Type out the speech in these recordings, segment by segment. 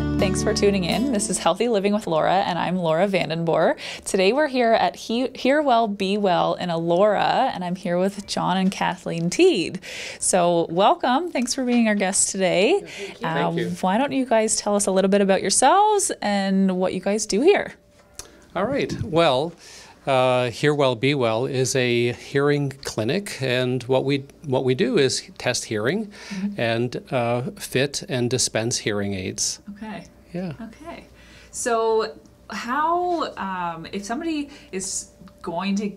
Thanks for tuning in. This is Healthy Living with Laura, and I'm Laura Vandenboer. Today we're here at Hear Well, Be Well in Elora, and I'm here with John and Kathleen Teed. So welcome. Thanks for being our guests today. Thank you. Why don't you guys tell us a little bit about yourselves and what you guys do here? All right. Well, Hear Well, Be Well is a hearing clinic, and what we do is test hearing and fit and dispense hearing aids. Okay. Yeah. Okay. So how, if somebody is going to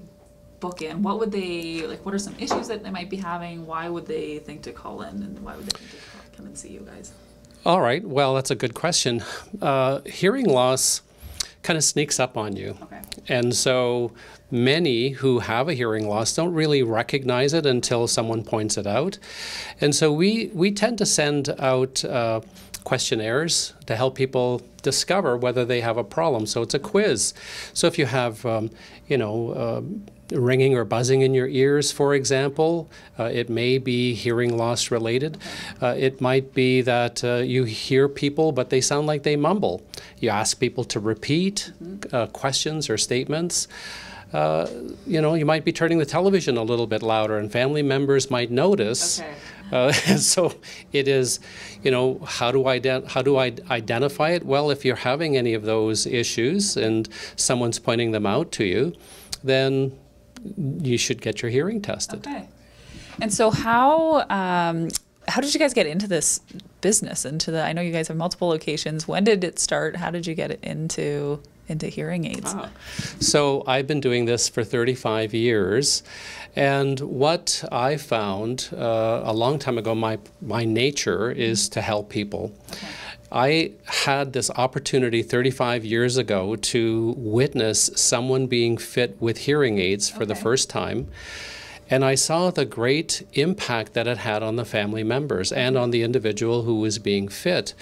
book in, what would they, like, what are some issues that they might be having? Why would they think to call in, and why would they think to come and see you guys? All right. Well, that's a good question. Hearing loss kind of sneaks up on you. Okay. And so many who have a hearing loss don't really recognize it until someone points it out. And so we tend to send out questionnaires to help people discover whether they have a problem. So it's a quiz. So if you have, ringing or buzzing in your ears, for example, it may be hearing loss related. It might be that you hear people, but they sound like they mumble. You ask people to repeat questions or statements. You might be turning the television a little bit louder, and family members might notice. Okay. So it is, how do I identify it? Well, if you're having any of those issues and someone's pointing them out to you, then you should get your hearing tested. Okay. And so how did you guys get into this business? I know you guys have multiple locations. When did it start? How did you get it into hearing aids? So I've been doing this for 35 years. And what I found a long time ago, my nature is to help people. Okay. I had this opportunity 35 years ago to witness someone being fit with hearing aids for the first time. And I saw the great impact that it had on the family members and on the individual who was being fit.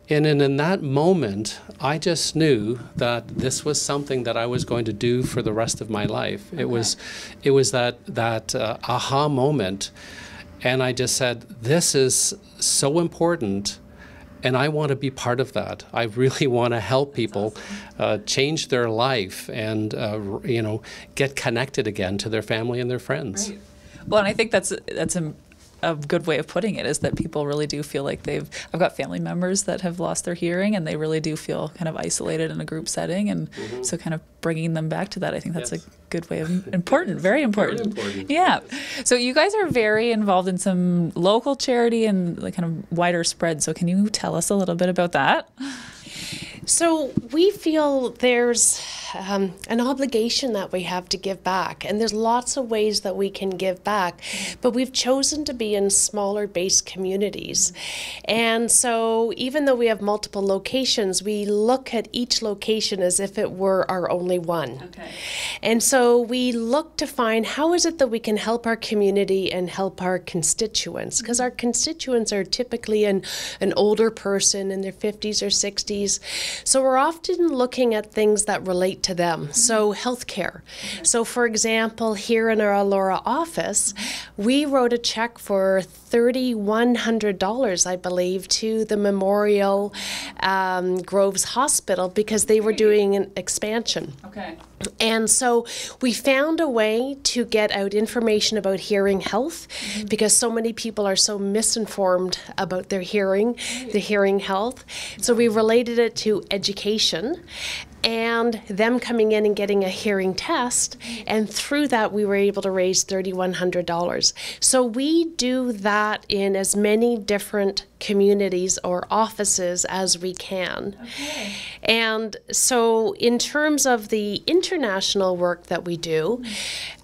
And in that moment, I just knew that this was something that I was going to do for the rest of my life. Okay. It was that aha moment. And I just said, this is so important. And I want to be part of that. I really want to help people change their life and, get connected again to their family and their friends. Right. Well, and I think that's a good way of putting it, is that people really do feel like I've got family members that have lost their hearing, and they really do feel kind of isolated in a group setting. And so kind of bringing them back to that, I think that's a good way of very important. Very important. Yeah. So you guys are very involved in some local charity and like kind of wider spread. So can you tell us a little bit about that? So we feel there's an obligation that we have to give back, and there's lots of ways that we can give back, but we've chosen to be in smaller based communities. And so even though we have multiple locations, we look at each location as if it were our only one. Okay. And so we look to find how is it that we can help our community and help our constituents, because our constituents are typically an older person in their 50s or 60s. So we're often looking at things that relate to them. So healthcare. So for example, here in our Elora office, we wrote a check for $3,100, I believe, to the Memorial Groves Hospital because they were doing an expansion. Okay. And so we found a way to get out information about hearing health because so many people are so misinformed about their hearing, the hearing health. So we related it to education and them coming in and getting a hearing test, and through that we were able to raise $3,100. So we do that in as many different communities or offices as we can. Okay. And so in terms of the international work that we do,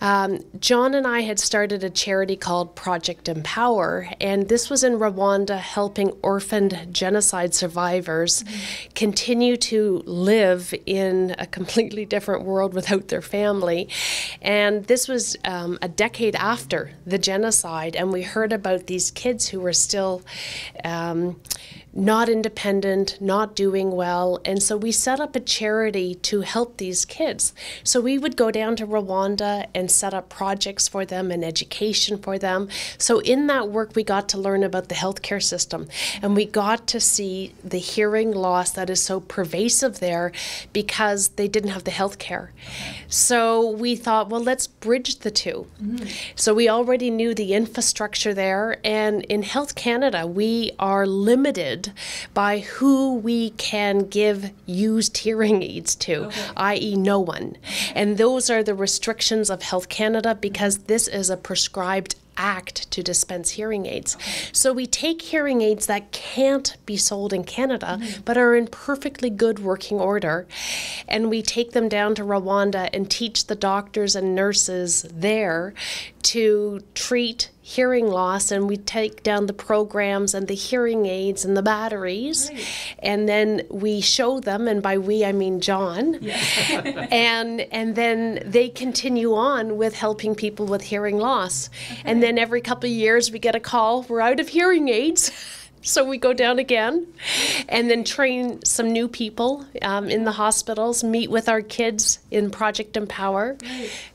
John and I had started a charity called Project Empower, and this was in Rwanda helping orphaned genocide survivors continue to live in a completely different world without their family. And this was a decade after the genocide, and we heard about these kids who were still not independent, not doing well. And so we set up a charity to help these kids. So we would go down to Rwanda and set up projects for them and education for them. So in that work, we got to learn about the healthcare system, and we got to see the hearing loss that is so pervasive there because they didn't have the healthcare. So we thought, well, let's bridge the two. So we already knew the infrastructure there, and in Health Canada, we are limited by who we can give used hearing aids to, i.e. no one. And those are the restrictions of Health Canada because this is a prescribed act to dispense hearing aids. So we take hearing aids that can't be sold in Canada but are in perfectly good working order, and we take them down to Rwanda and teach the doctors and nurses there to treat hearing loss, and we take down the programs and the hearing aids and the batteries, and then we show them, and by we I mean John, and then they continue on with helping people with hearing loss. And then every couple of years we get a call, we're out of hearing aids. So we go down again and then train some new people in the hospitals, meet with our kids in Project Empower.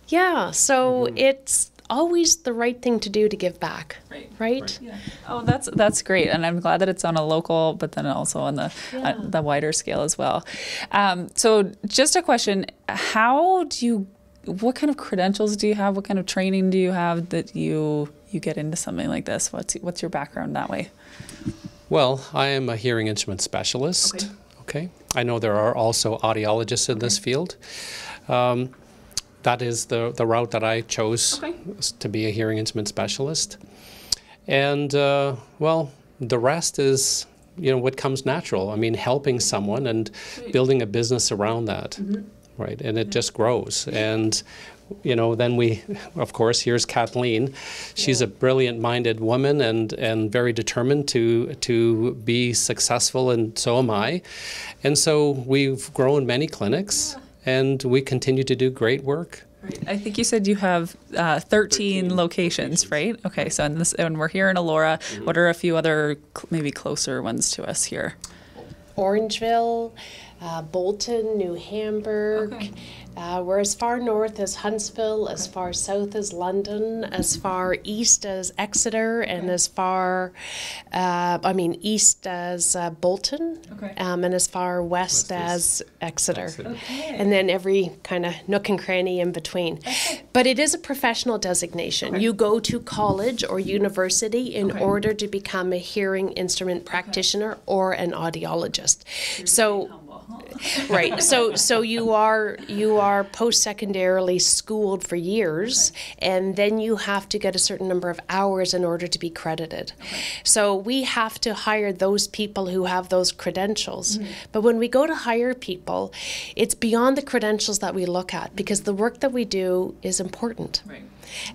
Yeah, so it's always the right thing to do to give back, right? Yeah. Oh, that's great, and I'm glad that it's on a local, but then also on the wider scale as well. So, just a question: what kind of credentials do you have? What kind of training do you have that you get into something like this? What's your background that way? Well, I am a hearing instrument specialist. Okay. I know there are also audiologists in this field. That is the route that I chose, to be a hearing instrument specialist. And, well, the rest is, what comes natural. I mean, helping someone and building a business around that, right? And it just grows. And, then we, of course, here's Kathleen. She's a brilliant-minded woman and very determined to be successful, and so am I. And so we've grown many clinics. And we continue to do great work. Right. I think you said you have 13 locations, right? Okay, so and we're here in Elora. What are a few other maybe closer ones to us here? Orangeville, Bolton, New Hamburg. We're as far north as Huntsville, as far south as London, as far east as Exeter, and as far, east as Bolton, and as far west as Exeter. And then every kind of nook and cranny in between. But it is a professional designation. You go to college or university in order to become a hearing instrument practitioner or an audiologist. So right. So you are post-secondarily schooled for years, and then you have to get a certain number of hours in order to be credited. So we have to hire those people who have those credentials. But when we go to hire people, it's beyond the credentials that we look at, because the work that we do is important. Right.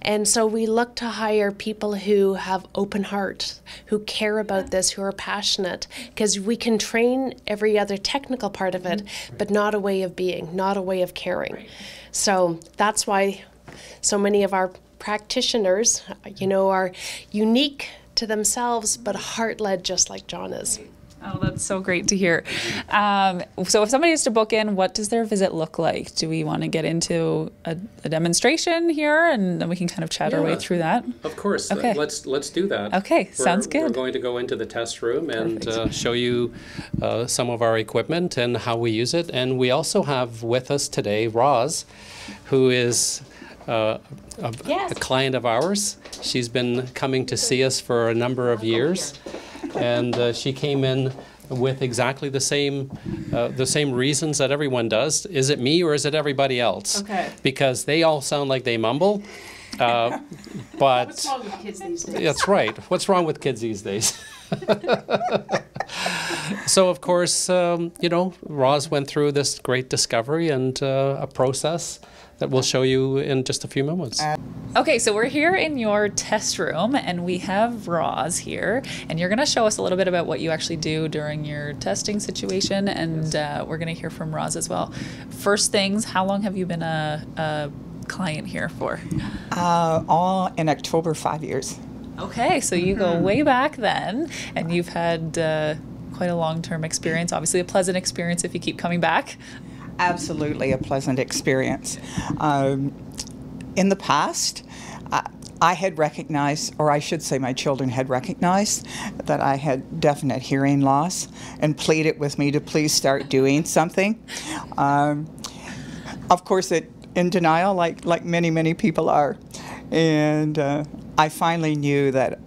And so we look to hire people who have open hearts, who care about this, who are passionate, because we can train every other technical part of it, but not a way of being, not a way of caring. Right. So that's why so many of our practitioners, are unique to themselves, but heart-led, just like John is. Oh, that's so great to hear. So if somebody is to book in, what does their visit look like? Do we want to get into a demonstration here, and then we can kind of chat our way through that? Of course. Okay. Let's do that. Okay, sounds good. We're going to go into the test room and show you some of our equipment and how we use it. And we also have with us today Roz, who is a client of ours. She's been coming to see us for a number of years. And she came in with exactly the same reasons that everyone does. Is it me or is it everybody else? Okay. Because they all sound like they mumble. But what's wrong with kids these days? That's right. What's wrong with kids these days? So of course, Roz went through this great discovery and a process that we'll show you in just a few moments. Okay, so we're here in your test room, and we have Roz here, and you're going to show us a little bit about what you actually do during your testing situation, and we're going to hear from Roz as well. First things, how long have you been a client here for? All in October, 5 years. Okay, so you go way back then, and you've had quite a long-term experience. Obviously a pleasant experience if you keep coming back. Absolutely a pleasant experience. In the past, I had recognized, or I should say my children had recognized, that I had definite hearing loss and pleaded with me to please start doing something. Of course, in denial, like many, many people are. And I finally knew that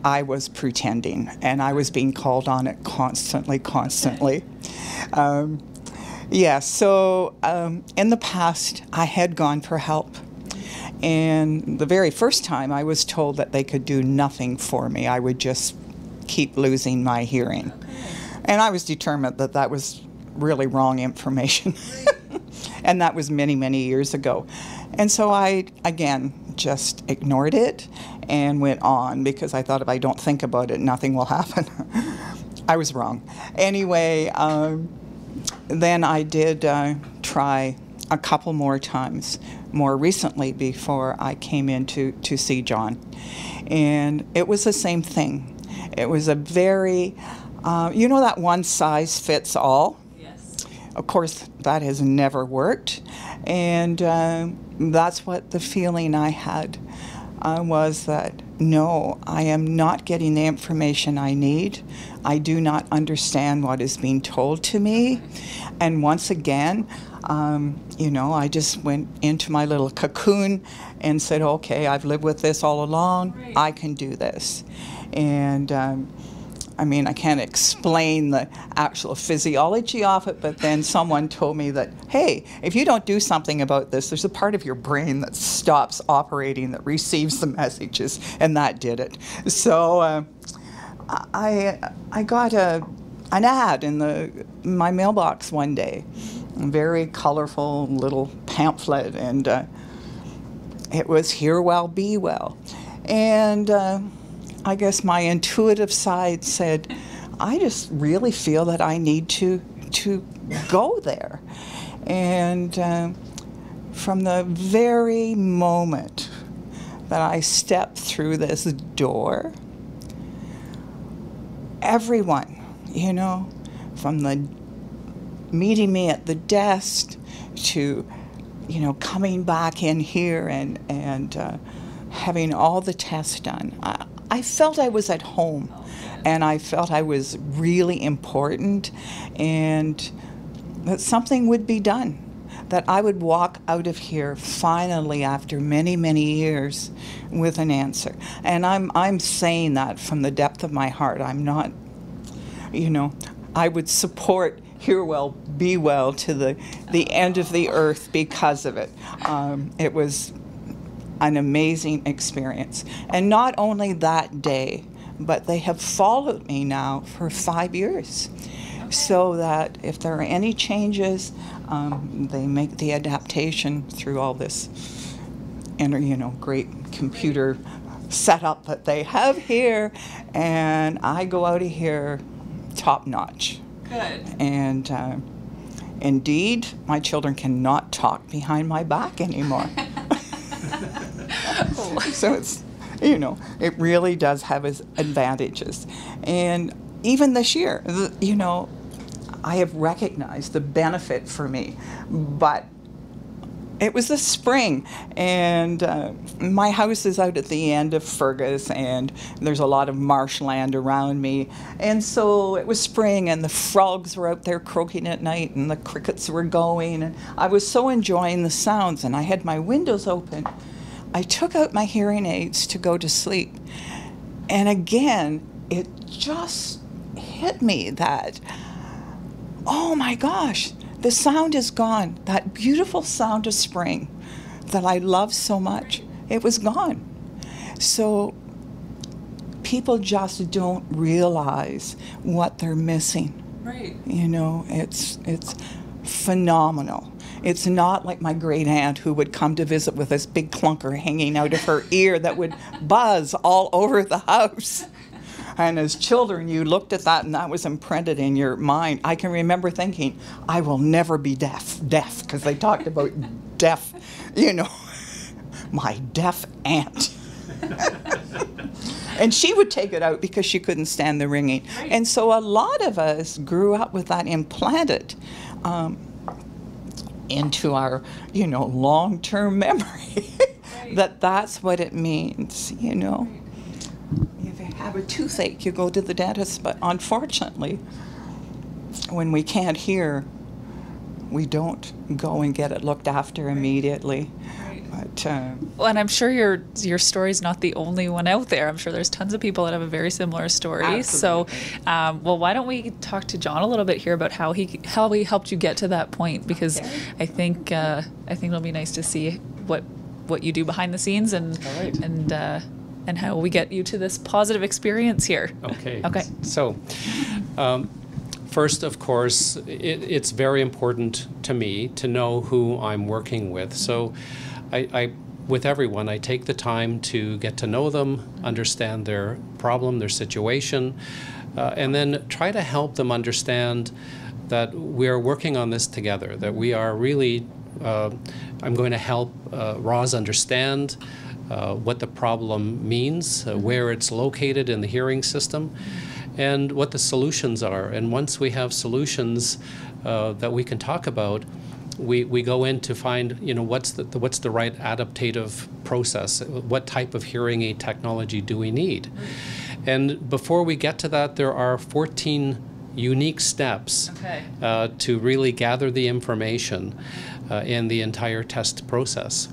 I was pretending, and I was being called on it constantly. So in the past, I had gone for help. And the very first time, I was told that they could do nothing for me. I would just keep losing my hearing. And I was determined that that was really wrong information. And that was many, many years ago. And so I, again, just ignored it and went on because I thought if I don't think about it, nothing will happen. I was wrong. Anyway, then I did try a couple more times, more recently before I came in to see John. And it was the same thing. It was a very, you know that one size fits all? Yes. Of course, that has never worked. And that's what the feeling I had was that, no, I am not getting the information I need. I do not understand what is being told to me. And once again, I just went into my little cocoon and said, okay, I've lived with this all along. Right. I can do this. And I can't explain the actual physiology of it, but then someone told me that, hey, if you don't do something about this, there's a part of your brain that stops operating, that receives the messages, and that did it. So I got an ad in my mailbox one day, a very colorful little pamphlet, and it was "Hear Well, Be Well," and I guess my intuitive side said, I just really feel that I need to go there. And from the very moment that I stepped through this door, everyone, from the meeting me at the desk to, coming back in here and having all the tests done, I felt I was at home, and I felt I was really important, and that something would be done, that I would walk out of here finally after many, many years with an answer. And I'm saying that from the depth of my heart. I'm not, I would support Hear Well, Be Well to the end of the earth because of it. It was an amazing experience. And not only that day, but they have followed me now for 5 years. Okay. So that if there are any changes, they make the adaptation through all this great computer setup that they have here, and I go out of here top notch. Good. And indeed, my children cannot talk behind my back anymore. So it's, it really does have its advantages. And even this year, I have recognized the benefit for me. But it was the spring, and my house is out at the end of Fergus, and there's a lot of marshland around me. And so it was spring, and the frogs were out there croaking at night, and the crickets were going, and I was so enjoying the sounds, and I had my windows open. I took out my hearing aids to go to sleep, and again, it just hit me that, oh my gosh, the sound is gone. That beautiful sound of spring that I love so much, it was gone. So people just don't realize what they're missing. Right. It's phenomenal. It's not like my great aunt who would come to visit with this big clunker hanging out of her ear that would buzz all over the house. And as children, you looked at that and that was imprinted in your mind. I can remember thinking, I will never be deaf, because they talked about deaf, my deaf aunt. And she would take it out because she couldn't stand the ringing. And so a lot of us grew up with that implanted into our, long-term memory. That's what it means, If you have a toothache, you go to the dentist. But unfortunately, when we can't hear, we don't go and get it looked after immediately. But, well, and I'm sure your story's not the only one out there. I'm sure there's tons of people that have a very similar story. Absolutely. So, well, why don't we talk to John a little bit here about how he helped you get to that point? Because I think it'll be nice to see what you do behind the scenes and how we get you to this positive experience here. Okay. Okay. So, first, of course, it's very important to me to know who I'm working with. So, with everyone, I take the time to get to know them, understand their problem, their situation, and then try to help them understand that we're working on this together, that we are really, I'm going to help Roz understand what the problem means, where it's located in the hearing system, and what the solutions are. And once we have solutions that we can talk about, we go in to find, what's the right adaptative process, what type of hearing aid technology do we need. And before we get to that, there are 14 unique steps to really gather the information in the entire test process.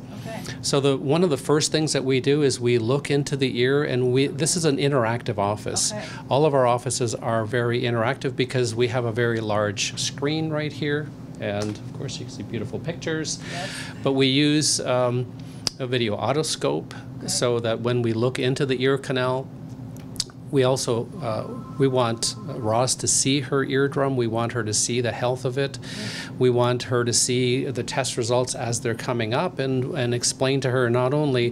So one of the first things that we do is we look into the ear, and this is an interactive office. All of our offices are very interactive because we have a very large screen right here, and of course you can see beautiful pictures. But we use a video otoscope so that when we look into the ear canal, we also we want Roz to see her eardrum. We want her to see the health of it. We want her to see the test results as they're coming up, and explain to her not only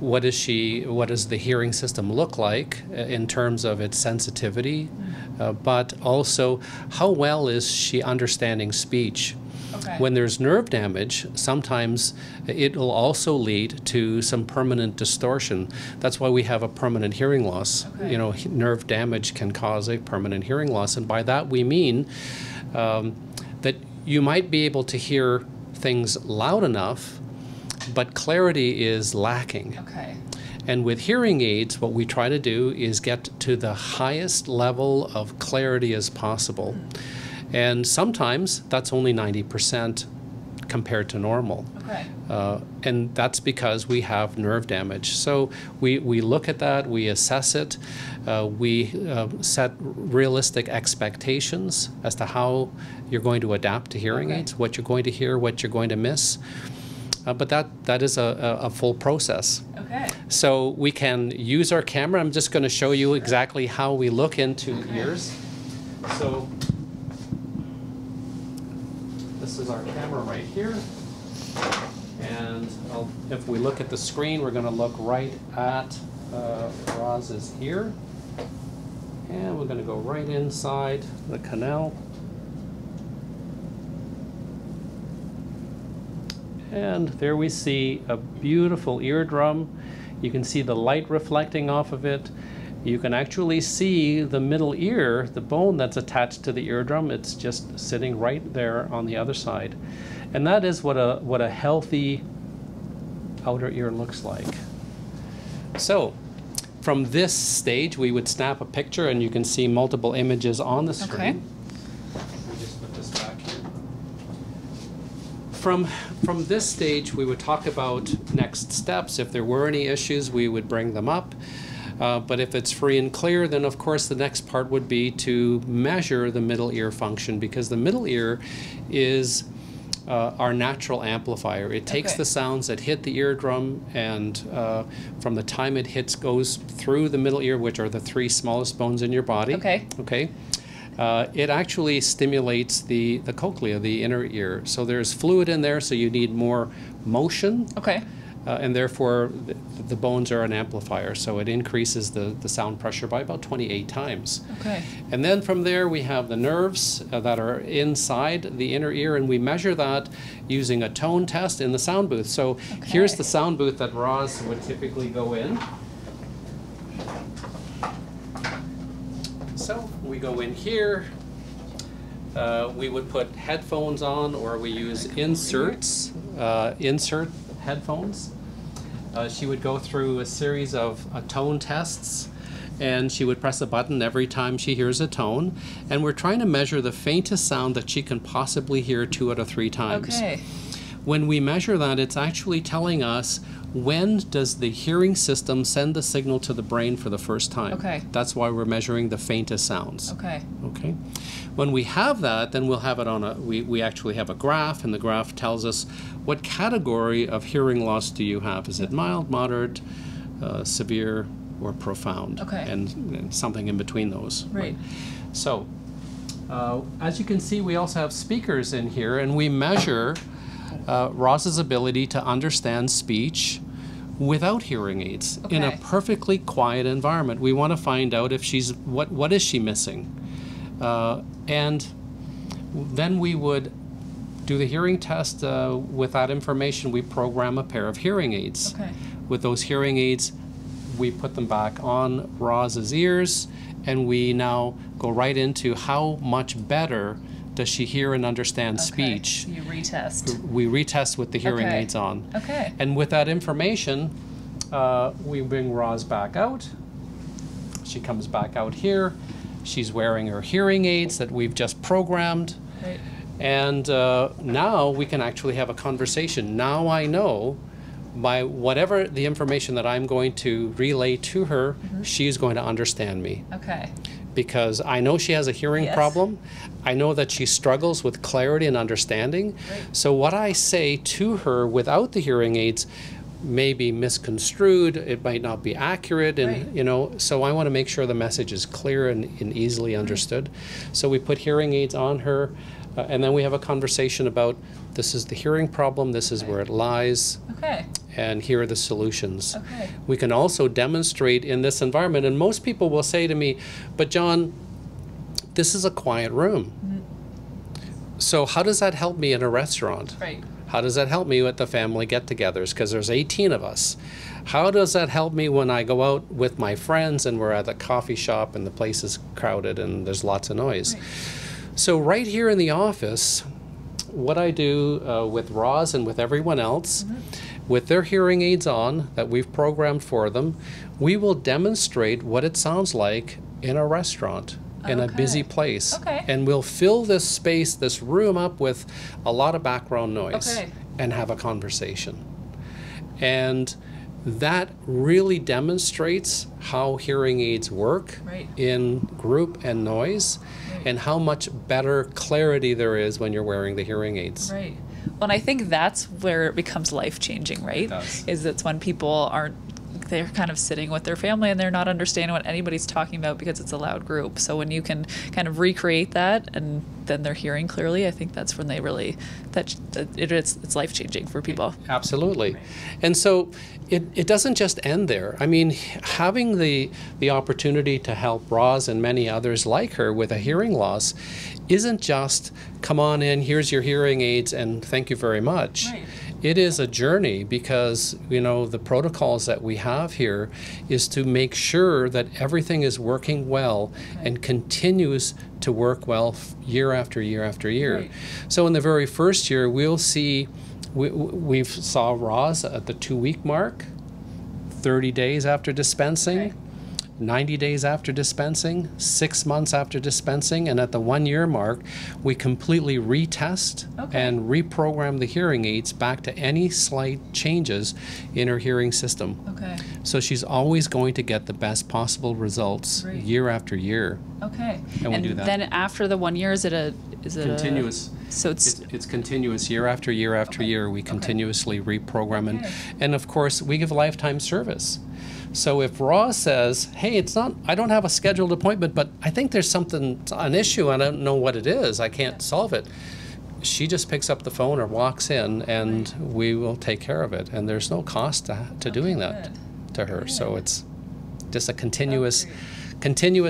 what does the hearing system look like in terms of its sensitivity, but also how well is she understanding speech. When there's nerve damage, sometimes it will also lead to some permanent distortion. That's why we have a permanent hearing loss. Nerve damage can cause a permanent hearing loss, and by that we mean that you might be able to hear things loud enough, but clarity is lacking. And with hearing aids, what we try to do is get to the highest level of clarity as possible. And sometimes that's only 90% compared to normal. And that's because we have nerve damage. So we look at that, we assess it, we set realistic expectations as to how you're going to adapt to hearing aids, what you're going to hear, what you're going to miss. But that is a full process. So we can use our camera. I'm just going to show you exactly how we look into ears. So this is our camera right here, and if we look at the screen, we're going to look right at Roz's ear, and we're going to go right inside the canal, and there we see a beautiful eardrum. You can see the light reflecting off of it. You can actually see the middle ear, the bone that's attached to the eardrum. It's just sitting right there on the other side. And that is what a healthy outer ear looks like. So from this stage, we would snap a picture, and you can see multiple images on the screen. Let me just put this back here. From this stage, we would talk about next steps. If there were any issues, we would bring them up. But if it's free and clear, then of course the next part would be to measure the middle ear function, because the middle ear is our natural amplifier. It takes the sounds that hit the eardrum, and from the time it hits, goes through the middle ear, which are the 3 smallest bones in your body. It actually stimulates the cochlea, the inner ear. So there's fluid in there, so you need more motion. And therefore the bones are an amplifier, so it increases the sound pressure by about 28 times. And then from there we have the nerves that are inside the inner ear, and we measure that using a tone test in the sound booth. So here's the sound booth that Roz would typically go in. so. We go in here. We would put headphones on, or we use insert headphones. She would go through a series of tone tests, and she would press a button every time she hears a tone. And we're trying to measure the faintest sound that she can possibly hear 2 out of 3 times. Okay. When we measure that, it's actually telling us when does the hearing system send the signal to the brain for the first time. Okay. That's why we're measuring the faintest sounds. Okay. Okay. When we have that, then we'll have it on we actually have a graph, and the graph tells us what category of hearing loss do you have. Is it mild, moderate, severe, or profound? Okay. And something in between those. Right. So, as you can see, we also have speakers in here, and we measure Roz's ability to understand speech without hearing aids in a Okay. perfectly quiet environment. We want to find out if she's what is she missing, and then we would do the hearing test. With that information, we program a pair of hearing aids. Okay. With those hearing aids, we put them back on Roz's ears, and we now go right into how much better does she hear and understand speech. So you retest. We retest with the hearing Okay. aids on. Okay. And with that information, we bring Roz back out. She comes back out here. She's wearing her hearing aids that we've just programmed. Right. And now we can actually have a conversation. Now I know by whatever the information that I'm going to relay to her, she's going to understand me. Okay. Because I know she has a hearing Yes. problem. I know that she struggles with clarity and understanding. Right. So what I say to her without the hearing aids may be misconstrued. It might not be accurate, and Right. you know. So I want to make sure the message is clear and easily understood. So we put hearing aids on her, and then we have a conversation about this is the hearing problem. This is where it lies. Okay. And here are the solutions. Okay. We can also demonstrate in this environment, and most people will say to me, but John, this is a quiet room. So how does that help me in a restaurant? Right. How does that help me at the family get-togethers? Because there's 18 of us. How does that help me when I go out with my friends and we're at the coffee shop and the place is crowded and there's lots of noise? Right. So right here in the office, what I do with Roz and with everyone else, with their hearing aids on that we've programmed for them, we will demonstrate what it sounds like in a restaurant, in a busy place. Okay. And we'll fill this space, this room up with a lot of background noise Okay. and have a conversation. And that really demonstrates how hearing aids work Right. in group and noise, and how much better clarity there is when you're wearing the hearing aids. Right. Well, and I think that's where it becomes life-changing, right? does. Is that's when people aren't, they're kind of sitting with their family and they're not understanding what anybody's talking about because it's a loud group. So when you can kind of recreate that and then they're hearing clearly, I think that's when they really, it's life-changing for people. Absolutely. And so it doesn't just end there. I mean, having the opportunity to help Roz and many others like her with a hearing loss isn't just, come on in, here's your hearing aids, and thank you very much. Right. It is a journey because, you know, the protocols that we have here is to make sure that everything is working well and continues to work well year after year after year. Right. So in the very first year, we'll see, we've saw Roz at the 2-week mark, 30 days after dispensing, Okay. 90 days after dispensing, 6 months after dispensing, and at the 1-year mark, we completely retest Okay. and reprogram the hearing aids back to any slight changes in her hearing system. Okay. So she's always going to get the best possible results Great. year after year. Okay. And we do that. then after the 1 year, is it Continuous. So it's It's continuous year after year after year. We continuously reprogram, Okay. and of course we give lifetime service. So if Roz says, "Hey, it's not, I don't have a scheduled appointment, but I think there's an issue, I don't know what it is, I can't solve it," she just picks up the phone or walks in, and we will take care of it. And there's no cost to doing that to her. So it's just a continuous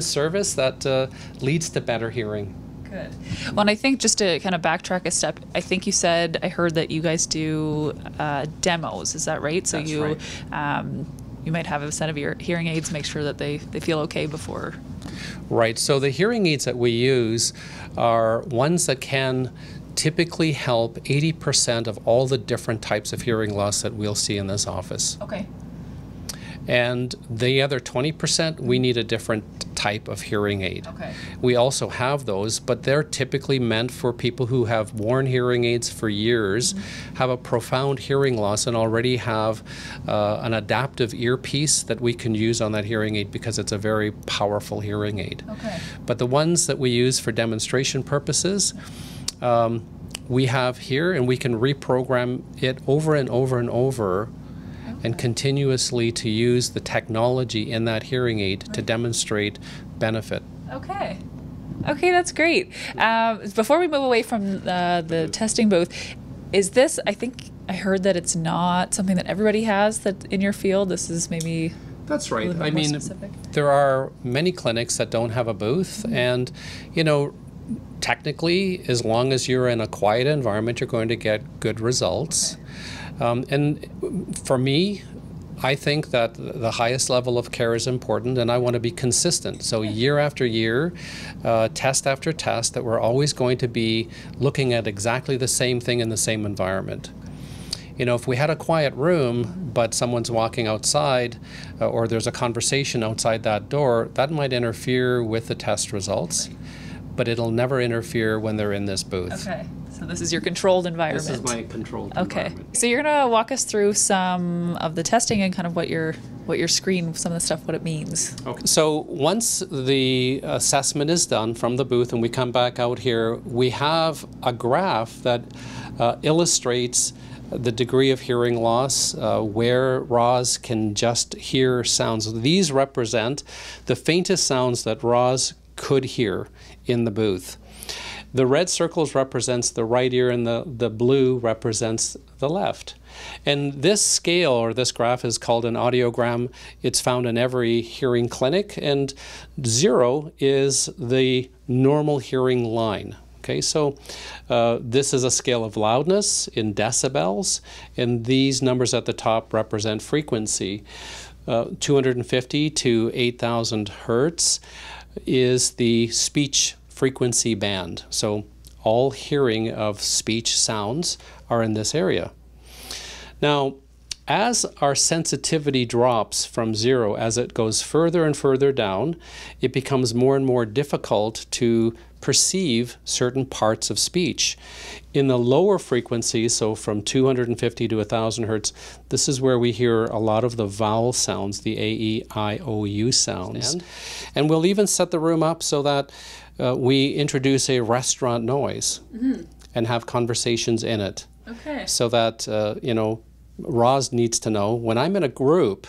service that leads to better hearing. Good. Well, and I think just to kind of backtrack a step, I think you said, I heard that you guys do demos. Is that right? So That's you right. you might have a set of your hearing aids, make sure that they feel okay before. Right. So the hearing aids that we use are ones that can typically help 80% of all the different types of hearing loss that we'll see in this office. Okay. And the other 20%, we need a different type of hearing aid. Okay. We also have those, but they're typically meant for people who have worn hearing aids for years, have a profound hearing loss, and already have an adaptive earpiece that we can use on that hearing aid because it's a very powerful hearing aid. Okay. But the ones that we use for demonstration purposes, we have here, and we can reprogram it over and over and over and continuously to use the technology in that hearing aid to demonstrate benefit. Okay. Okay, that's great. Before we move away from the testing booth, is this, I think I heard that it's not something that everybody has that in your field. This is maybe That's a right. little bit I more mean, specific. there are many clinics that don't have a booth, and, you know, technically, as long as you're in a quiet environment, you're going to get good results. And for me, I think that the highest level of care is important, and I want to be consistent. So year after year, test after test, that we're always going to be looking at exactly the same thing in the same environment. You know, if we had a quiet room, but someone's walking outside, or there's a conversation outside that door, that might interfere with the test results, but it'll never interfere when they're in this booth. Okay. So this is your controlled environment. This is my controlled Okay. environment. So you're gonna walk us through some of the testing and kind of what your screen, some of the stuff, what it means. Okay. So once the assessment is done from the booth and we come back out here, we have a graph that illustrates the degree of hearing loss, where Roz can just hear sounds. These represent the faintest sounds that Roz could hear in the booth. The red circles represents the right ear, and the blue represents the left. And this scale, or this graph, is called an audiogram. It's found in every hearing clinic, and 0 is the normal hearing line. Okay, so this is a scale of loudness in decibels, and these numbers at the top represent frequency. 250 to 8,000 hertz is the speech frequency band. So all hearing of speech sounds are in this area. Now, as our sensitivity drops from 0, as it goes further and further down, it becomes more and more difficult to perceive certain parts of speech. In the lower frequencies, so from 250 to 1,000 hertz, this is where we hear a lot of the vowel sounds, the A, E, I, O, U sounds. And we'll even set the room up so that we introduce a restaurant noise and have conversations in it. Okay. So that, you know, Roz needs to know, when I'm in a group,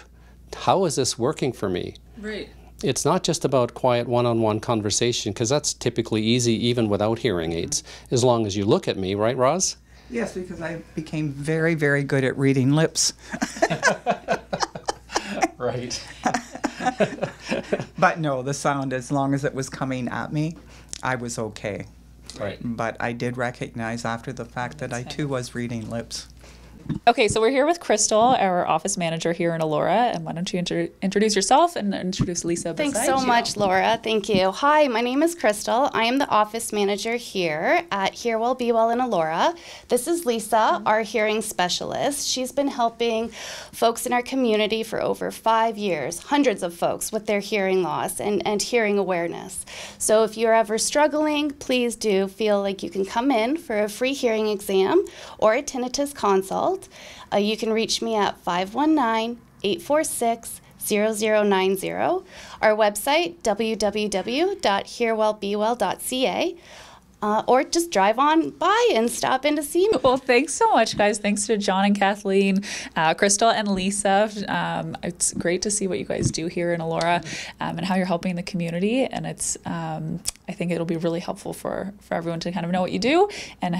how is this working for me? Right. It's not just about quiet one-on-one conversation, because that's typically easy even without hearing aids, as long as you look at me, right, Roz? Yes, because I became very, very good at reading lips. Right. But no, the sound, as long as it was coming at me, I was okay. Right. But I did recognize after the fact that I too was reading lips. Okay, so we're here with Crystal, our office manager here in Elora, and why don't you introduce yourself and introduce Lisa beside Thanks so you. much, Laura. Thank you. Hi, my name is Crystal. I am the office manager here at Hear Well, Be Well in Elora. This is Lisa, our hearing specialist. She's been helping folks in our community for over 5 years, hundreds of folks with their hearing loss and hearing awareness. So if you're ever struggling, please do feel like you can come in for a free hearing exam or a tinnitus consult. You can reach me at 519-846-0090. Our website, www.hearwellbewell.ca. Or just drive on by and stop in to see me. Well, thanks so much, guys. Thanks to John and Kathleen, Crystal and Lisa. It's great to see what you guys do here in Elora and how you're helping the community. And it's, I think it'll be really helpful for everyone to kind of know what you do and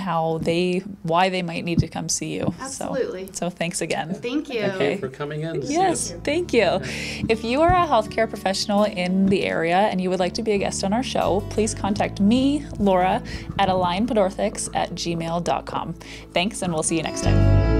why they might need to come see you. Absolutely. So thanks again. Thank you. Thank you for coming in. Yes, thank you. If you are a healthcare professional in the area and you would like to be a guest on our show, please contact me, Laura, at alignedorthics@gmail.com. Thanks, and we'll see you next time.